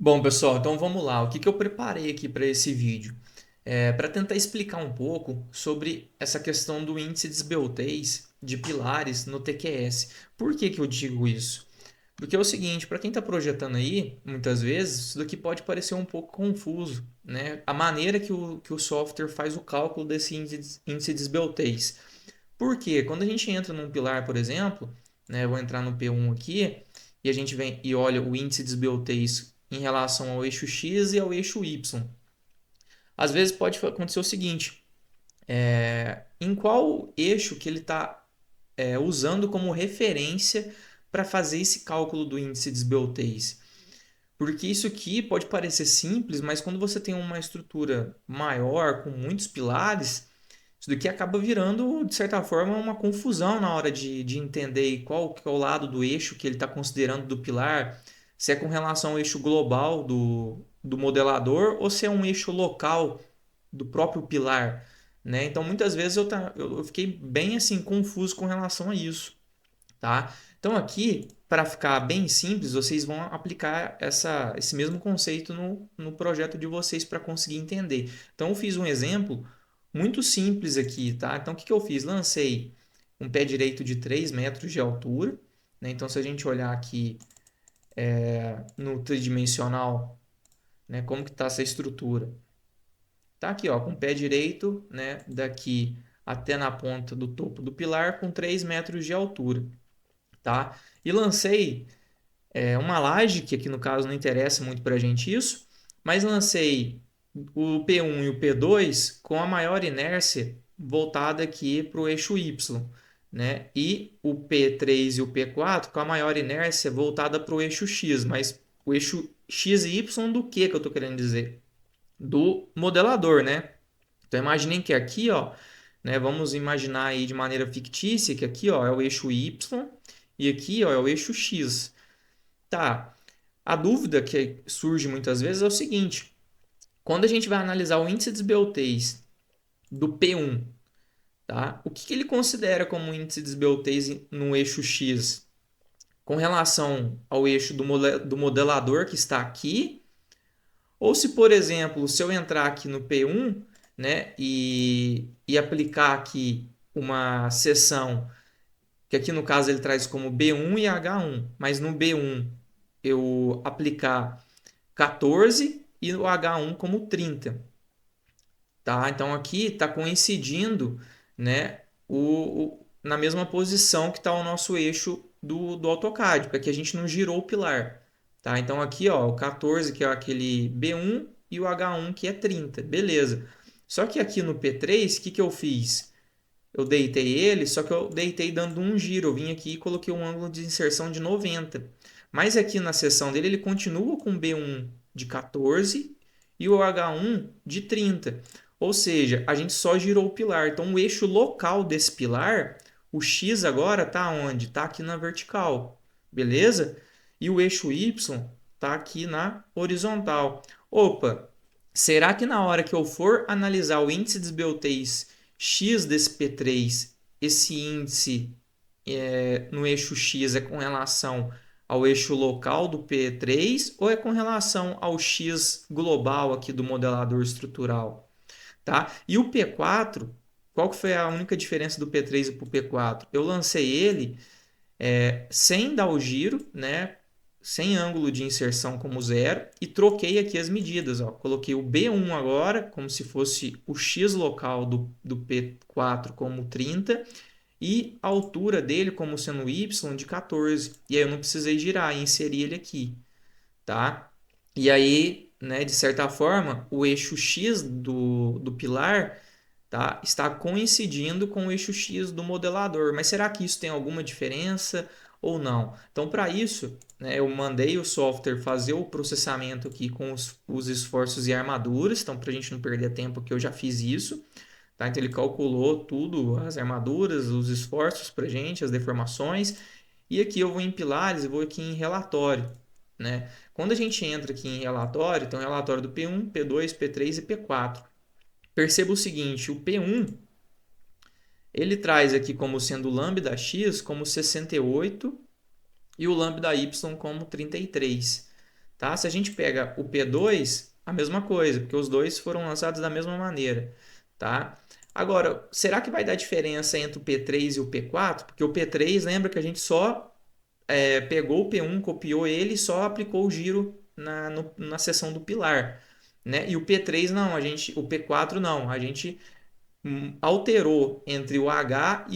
Bom, pessoal, então vamos lá. O que que eu preparei aqui para esse vídeo? Para tentar explicar um pouco sobre essa questão do índice de esbeltez de pilares no TQS. Por que que eu digo isso? Porque é o seguinte, para quem está projetando aí, muitas vezes, isso daqui pode parecer um pouco confuso, né? A maneira que o software faz o cálculo desse índice de esbeltez. Por quê? Quando a gente entra num pilar, por exemplo, né, eu vou entrar no P1 aqui, e a gente vem e olha o índice de esbeltez em relação ao eixo X e ao eixo Y. Às vezes pode acontecer o seguinte, em qual eixo que ele está usando como referência para fazer esse cálculo do índice de esbeltez? Porque isso aqui pode parecer simples, mas quando você tem uma estrutura maior, com muitos pilares, isso daqui acaba virando, de certa forma, uma confusão na hora de entender qual que é o lado do eixo que ele está considerando do pilar, se é com relação ao eixo global do modelador ou se é um eixo local do próprio pilar, né? Então, muitas vezes eu fiquei bem assim confuso com relação a isso, tá? Então, aqui, para ficar bem simples, vocês vão aplicar esse mesmo conceito no projeto de vocês para conseguir entender. Então, eu fiz um exemplo muito simples aqui, tá? Então, o que que eu fiz? Lancei um pé direito de 3 metros de altura, né? Então, se a gente olhar aqui no tridimensional, né, como que está essa estrutura? Tá aqui, ó, com o pé direito, né, daqui até na ponta do topo do pilar com 3 metros de altura, tá? E lancei uma laje, que aqui no caso não interessa muito para a gente isso, mas lancei o P1 e o P2 com a maior inércia voltada aqui para o eixo Y, né? E o P3 e o P4 com a maior inércia voltada para o eixo X, mas o eixo X e Y do que eu estou querendo dizer? Do modelador, né? Então imaginem que aqui, ó, né, vamos imaginar aí de maneira fictícia que aqui, ó, é o eixo Y e aqui, ó, é o eixo X. Tá. A dúvida que surge muitas vezes é o seguinte: quando a gente vai analisar o índice de esbeltez do P1, tá? O que ele considera como índice de esbeltez no eixo X com relação ao eixo do modelador que está aqui? Ou se, por exemplo, se eu entrar aqui no P1, né, e aplicar aqui uma seção, que aqui no caso ele traz como B1 e H1, mas no B1 eu aplicar 14 e o H1 como 30, tá? Então aqui está coincidindo, né, na mesma posição que está o nosso eixo do AutoCAD, porque aqui a gente não girou o pilar, tá? Então aqui, ó, o 14 que é aquele B1 e o H1 que é 30, beleza. Só que aqui no P3, o que que eu fiz? Eu deitei ele, só que eu deitei dando um giro. Eu vim aqui e coloquei um ângulo de inserção de 90. Mas aqui na seção dele, ele continua com B1 de 14 e o H1 de 30. Ou seja, a gente só girou o pilar. Então, o eixo local desse pilar, o X agora está onde? Está aqui na vertical. Beleza? E o eixo Y está aqui na horizontal. Opa, será que na hora que eu for analisar o índice de esbeltez X desse P3, esse índice no eixo X é com relação ao eixo local do P3 ou é com relação ao X global aqui do modelador estrutural, tá? E o P4, qual que foi a única diferença do P3 para o P4? Eu lancei ele sem dar o giro, né? Sem ângulo de inserção como zero e troquei aqui as medidas. Ó. Coloquei o B1 agora como se fosse o X local do P4 como 30 e a altura dele como sendo Y de 14. E aí eu não precisei girar e inserir ele aqui, tá? E aí, né, de certa forma, o eixo X do pilar, tá, está coincidindo com o eixo X do modelador. Mas será que isso tem alguma diferença ou não? Então, para isso, né, eu mandei o software fazer o processamento aqui com os esforços e armaduras. Então, para a gente não perder tempo, que eu já fiz isso. Tá? Então, ele calculou tudo, as armaduras, os esforços para a gente, as deformações. E aqui eu vou em pilares e vou aqui em relatório, né? Quando a gente entra aqui em relatório, tem o relatório do P1, P2, P3 e P4. Perceba o seguinte, o P1 ele traz aqui como sendo o lambda x como 68 e o lambda y como 33. tá? Se a gente pega o P2, a mesma coisa, porque os dois foram lançados da mesma maneira, tá? Agora, será que vai dar diferença entre o P3 e o P4? Porque o P3, lembra que a gente só pegou o P1, copiou ele e só aplicou o giro na seção do pilar, né? E o P3 não, o P4 não, a gente alterou entre o H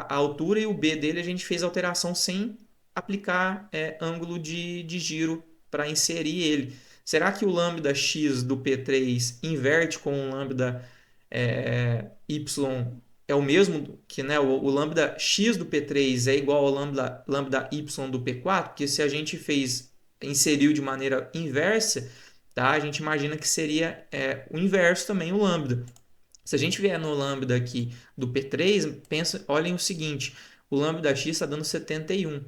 a altura e o B dele, a gente fez alteração sem aplicar ângulo de giro para inserir ele. Será que o lambda x do P3 inverte com o lambda y é o mesmo que, né, o lambda x do P3 é igual ao lambda y do P4? Porque se a gente inseriu de maneira inversa, tá? A gente imagina que seria o inverso também o lambda. Se a gente vier no lambda aqui do P3, olhem o seguinte, o lambda x está dando 71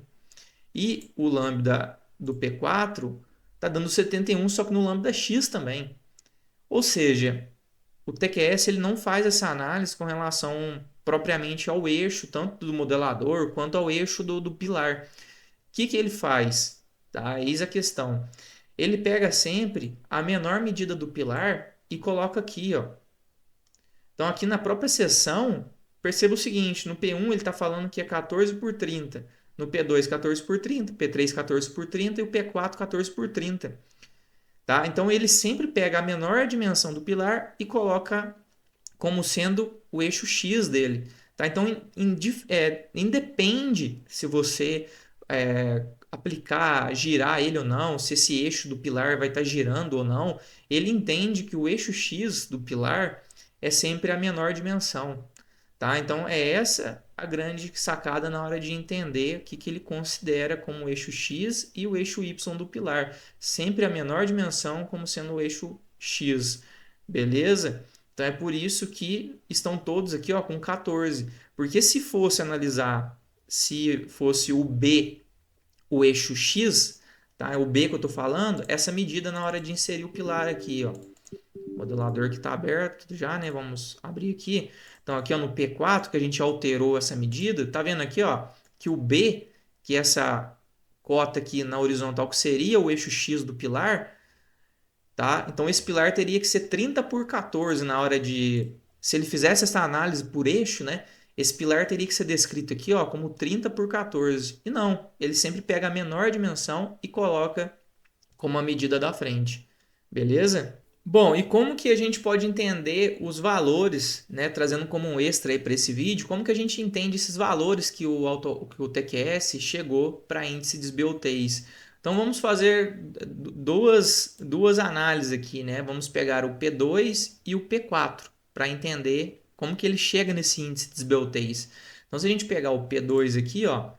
e o lambda do P4 está dando 71, só que no lambda x também. Ou seja, o TQS ele não faz essa análise com relação propriamente ao eixo, tanto do modelador quanto ao eixo do pilar. O que ele faz? Tá? Eis a questão. Ele pega sempre a menor medida do pilar e coloca aqui, ó. Então, aqui na própria seção, perceba o seguinte: no P1 ele está falando que é 14 por 30, no P2 14 por 30, P3 14 por 30 e o P4 14 por 30. Tá? Então, ele sempre pega a menor dimensão do pilar e coloca como sendo o eixo X dele. Tá? Então, independe se você aplicar, girar ele ou não, se esse eixo do pilar vai estar girando ou não, ele entende que o eixo X do pilar é sempre a menor dimensão. Tá? Então, é essa a grande sacada na hora de entender o que ele considera como o eixo X e o eixo Y do pilar. Sempre a menor dimensão como sendo o eixo X. Beleza? Então, é por isso que estão todos aqui ó, com 14. Porque se fosse analisar, se fosse o B, o eixo X, tá? O B que eu estou falando, essa medida na hora de inserir o pilar aqui, ó. O modelador que está aberto já, né? Vamos abrir aqui. Então, aqui ó, no P4, que a gente alterou essa medida, tá vendo aqui ó, que o B, que é essa cota aqui na horizontal, que seria o eixo X do pilar, tá? Então, esse pilar teria que ser 30 por 14 na hora de... Se ele fizesse essa análise por eixo, né? Esse pilar teria que ser descrito aqui ó, como 30 por 14. E não, ele sempre pega a menor dimensão e coloca como a medida da frente. Beleza? Bom, e como que a gente pode entender os valores, né, trazendo como um extra para esse vídeo, como que a gente entende esses valores que que o TQS chegou para índice de SBOTs? Então vamos fazer duas análises aqui, né? Vamos pegar o P2 e o P4 para entender como que ele chega nesse índice de SBOTs. Então se a gente pegar o P2 aqui, ó,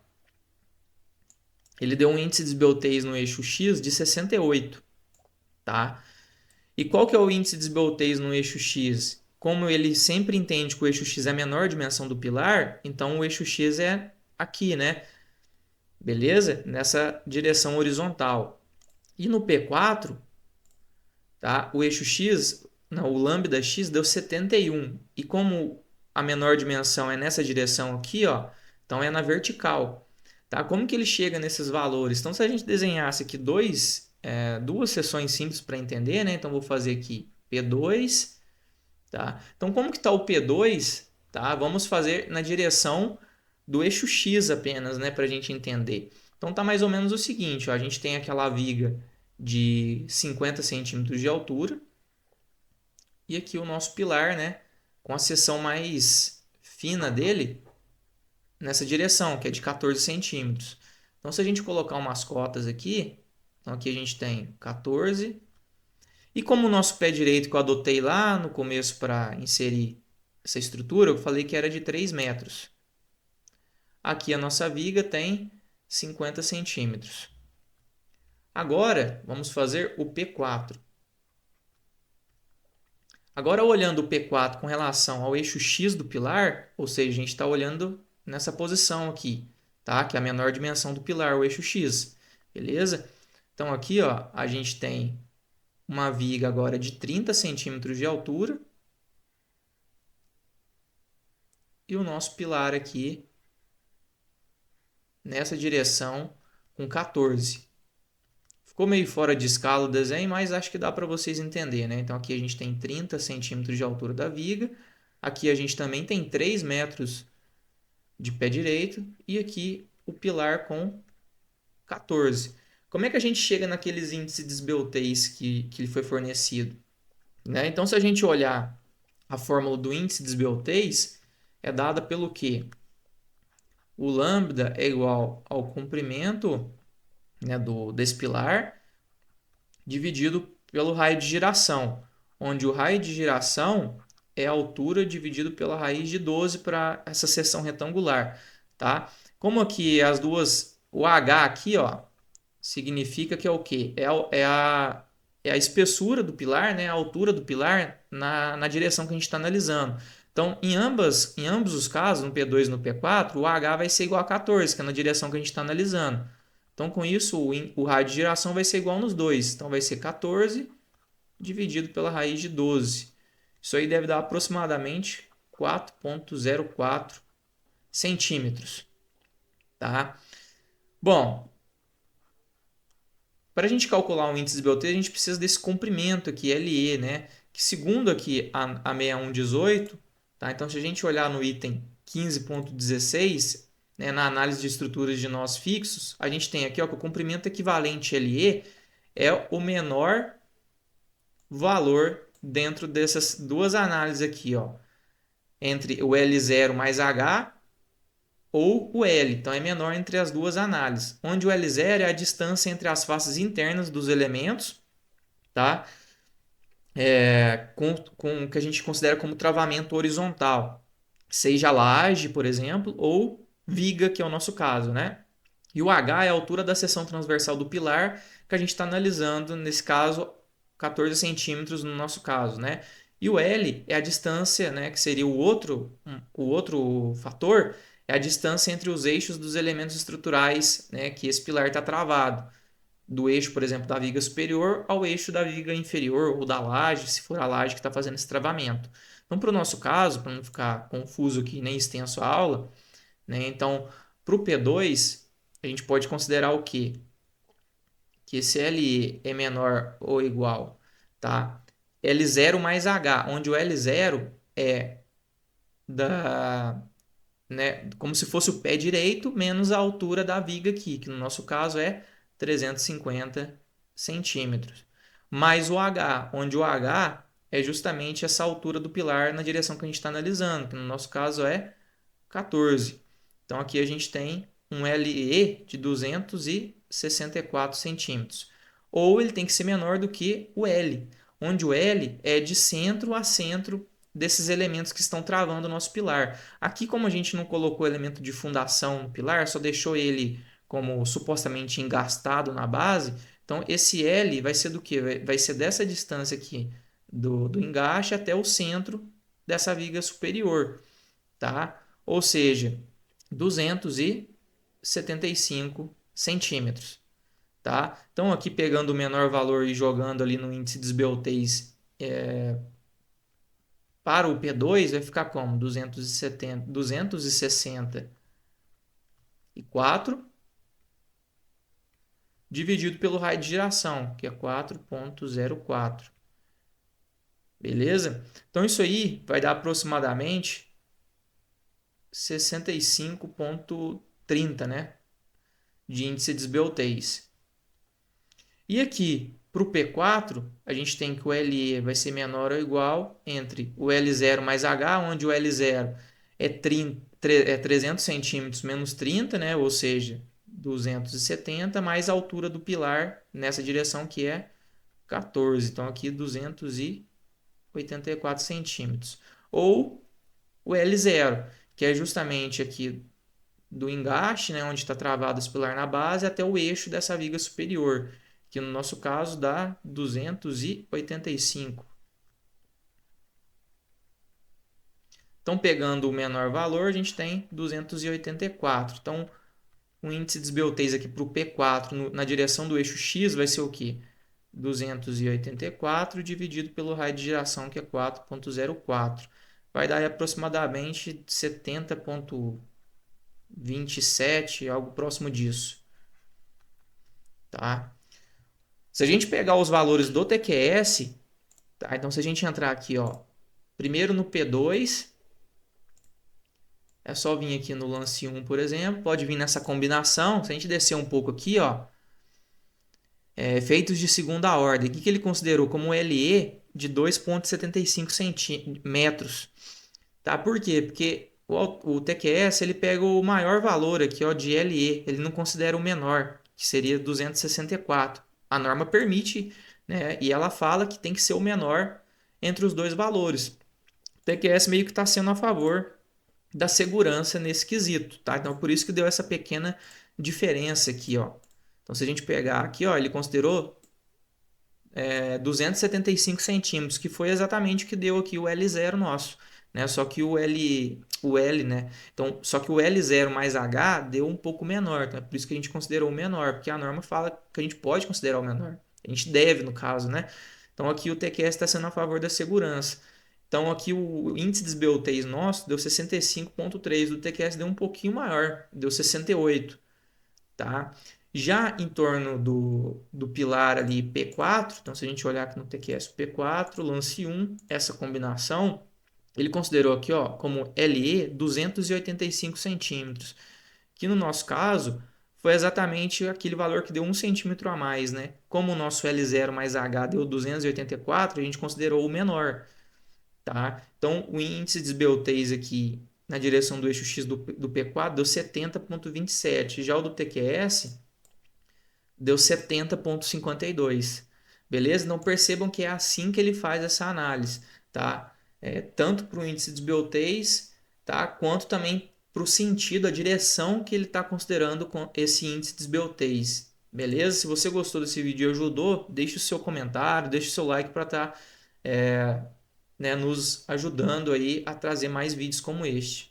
ele deu um índice de SBOTs no eixo X de 68, tá? E qual que é o índice de SBOTs no eixo X? Como ele sempre entende que o eixo X é a menor dimensão do pilar, então o eixo X é aqui, né? Beleza? Nessa direção horizontal. E no P4, tá? O eixo X, não, o lambda X deu 71. E como a menor dimensão é nessa direção aqui, ó, então é na vertical. Tá? Como que ele chega nesses valores? Então, se a gente desenhasse aqui duas seções simples para entender, né? Então, vou fazer aqui P2, tá? Então, como que está o P2? Tá? Vamos fazer na direção do eixo X apenas, né? Para a gente entender. Então, tá mais ou menos o seguinte, ó, a gente tem aquela viga de 50 centímetros de altura e aqui o nosso pilar, né? Com a seção mais fina dele nessa direção, que é de 14 centímetros. Então, se a gente colocar umas cotas aqui, então aqui a gente tem 14. E como o nosso pé direito que eu adotei lá no começo para inserir essa estrutura, eu falei que era de 3 metros. Aqui a nossa viga tem 50 centímetros. Agora, vamos fazer o P4. Agora, olhando o P4 com relação ao eixo X do pilar, ou seja, a gente está olhando nessa posição aqui, tá? Que é a menor dimensão do pilar, o eixo X. Beleza? Então, aqui ó, a gente tem uma viga agora de 30 centímetros de altura e o nosso pilar aqui nessa direção com 14. Ficou meio fora de escala o desenho, mas acho que dá para vocês entenderem, né? Então aqui a gente tem 30 centímetros de altura da viga. Aqui a gente também tem 3 metros de pé direito. E aqui o pilar com 14. Como é que a gente chega naqueles índices de esbeltez que foi fornecido? Né? Então, se a gente olhar a fórmula do índice de esbeltez, é dada pelo quê? O lambda é igual ao comprimento, né, desse pilar dividido pelo raio de giração, onde o raio de giração é a altura dividido pela raiz de 12 para essa seção retangular, tá? Como aqui as duas, o H aqui, ó, significa que é o quê? É a espessura do pilar, né? A altura do pilar na direção que a gente está analisando. Então, em ambos os casos, no P2 e no P4, o H vai ser igual a 14, que é na direção que a gente está analisando. Então, com isso, o raio de giração vai ser igual nos dois. Então, vai ser 14 dividido pela raiz de 12. Isso aí deve dar aproximadamente 4,04 centímetros. Tá? Bom, para a gente calcular o índice de BOT, a gente precisa desse comprimento aqui, LE, né? Que segundo aqui a 6118, tá? Então, se a gente olhar no item 15.16, né, na análise de estruturas de nós fixos, a gente tem aqui ó, que o comprimento equivalente LE é o menor valor dentro dessas duas análises aqui, ó, entre o L0 mais H ou o L. Então, é menor entre as duas análises, onde o L0 é a distância entre as faces internas dos elementos, tá? Com o que a gente considera como travamento horizontal, seja laje, por exemplo, ou viga, que é o nosso caso, né? E o H é a altura da seção transversal do pilar que a gente está analisando, nesse caso, 14 centímetros no nosso caso, né? E o L é a distância, né, que seria o outro fator, é a distância entre os eixos dos elementos estruturais, né, que esse pilar está travado. Do eixo, por exemplo, da viga superior ao eixo da viga inferior ou da laje, se for a laje que está fazendo esse travamento. Então, para o nosso caso, para não ficar confuso aqui nem extenso a aula, né, então, para o P2, a gente pode considerar o quê? Que esse LE é menor ou igual, tá? L0 mais H, onde o L0 é da, né, como se fosse o pé direito menos a altura da viga aqui, que no nosso caso é 350 centímetros. Mais o H, onde o H é justamente essa altura do pilar na direção que a gente está analisando, que no nosso caso é 14. Então aqui a gente tem um LE de 264 centímetros. Ou ele tem que ser menor do que o L, onde o L é de centro a centro desses elementos que estão travando o nosso pilar. Aqui, como a gente não colocou elemento de fundação no pilar, só deixou ele como supostamente engastado na base, então esse L vai ser do que? Vai ser dessa distância aqui do engaste até o centro dessa viga superior, tá? Ou seja, 275 centímetros, tá? Então, aqui pegando o menor valor e jogando ali no índice de esbeltez para o P2, vai ficar como? 264 dividido pelo raio de giração, que é 4,04. Beleza? Então, isso aí vai dar aproximadamente 65,30, né? De índice de esbeltez. E aqui, para o P4, a gente tem que o LE vai ser menor ou igual entre o L0 mais H, onde o L0 é 300 centímetros menos 30, né? Ou seja, 270, mais a altura do pilar nessa direção que é 14. Então, aqui 284 centímetros. Ou o L0, que é justamente aqui do engaste, né, onde está travado esse pilar na base, até o eixo dessa viga superior, que no nosso caso dá 285. Então, pegando o menor valor, a gente tem 284. Então, o índice de esbeltez aqui para o P4 na direção do eixo X vai ser o quê? 284 dividido pelo raio de giração, que é 4,04. Vai dar aproximadamente 70,27, algo próximo disso. Tá? Se a gente pegar os valores do TQS, tá? Então se a gente entrar aqui, ó, primeiro no P2, é só vir aqui no lance 1, por exemplo, pode vir nessa combinação. Se a gente descer um pouco aqui, ó, efeitos de segunda ordem, o que ele considerou como LE de 2,75 centímetros, tá? Por quê? Porque o TQS ele pega o maior valor aqui, ó, de LE, ele não considera o menor, que seria 264. A norma permite, né? E ela fala que tem que ser o menor entre os dois valores. O TQS meio que está sendo a favor da segurança nesse quesito, tá? Então por isso que deu essa pequena diferença aqui, ó. Então se a gente pegar aqui, ó, ele considerou 275 centímetros, que foi exatamente o que deu aqui o L0 nosso, né? Só que o L, né? Então, só que o L0 mais H deu um pouco menor, então é por isso que a gente considerou o menor, porque a norma fala que a gente pode considerar o menor. A gente deve, no caso, né? Então aqui o TQS está sendo a favor da segurança. Então aqui o índice de desbeltez nosso deu 65,3, do TQS deu um pouquinho maior, deu 68, tá? Já em torno do pilar ali P4, então se a gente olhar aqui no TQS P4, lance 1, essa combinação, ele considerou aqui, ó, como LE 285 centímetros, que no nosso caso foi exatamente aquele valor que deu 1 centímetro a mais, né? Como o nosso L0 mais H deu 284, a gente considerou o menor, tá? Então o índice de desbeltez aqui na direção do eixo X do P4 deu 70,27, já o do TQS deu 70,52. Beleza? Então percebam que é assim que ele faz essa análise, tá? Tanto para o índice de desbeltez, tá? Quanto também para o sentido, a direção que ele está considerando com esse índice de desbeltez. Beleza? Se você gostou desse vídeo e ajudou, deixe o seu comentário, deixe o seu like para estar né, nos ajudando aí a trazer mais vídeos como este.